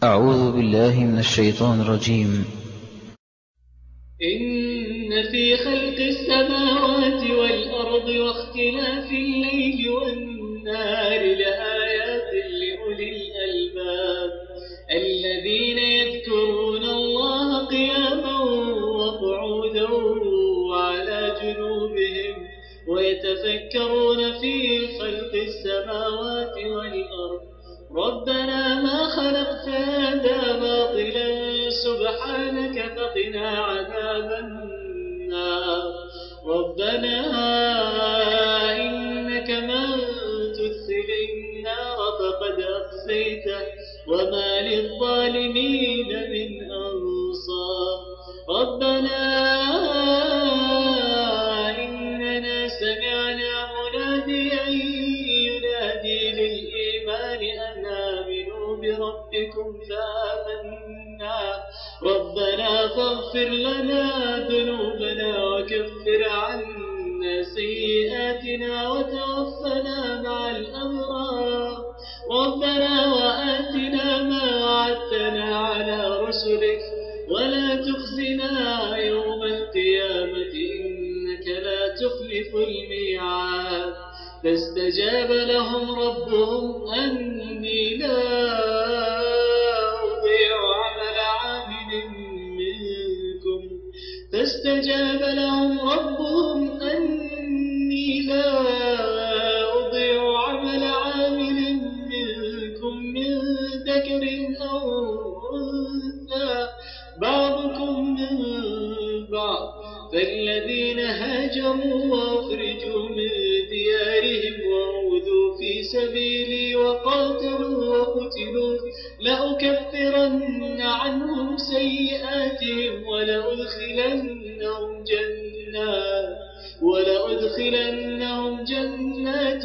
أعوذ بالله من الشيطان الرجيم. إن في خلق السماوات والأرض واختلاف الليل والنهار لآيات لأولي الألباب الذين يذكرون الله قياما وقعودا وعلى جنوبهم ويتفكرون في خلق السماوات والأرض ربنا ما خلقت هذا باطلا سبحانك فقنا عذاب النار ربنا إنك من تدخل النار فقد أخزيته وما للظالمين من أنصار ربنا إننا سمعنا مناديا ينادي للإيمان أن آمنوا بربكم فآمنا ربنا فاغفر لنا ذنوبنا وكفر عنا سيئاتنا وتوفنا مع الأبرار ربنا وآتنا ما وعدتنا على رسلك ولا تخزنا يوم القيامة إنك لا تخلف الميعاد فاستجاب لهم ربهم أني لا فاستجاب لهم ربهم أني لا أضيع عمل عامل منكم من ذكر أو أنثى بعضكم من بعض فالذين هاجروا وأخرجوا من ديارهم وأوذوا في سبيلي وقاتلوا وقتلوا لأكفرن عنهم سيئاتهم ولأدخلنهم جنات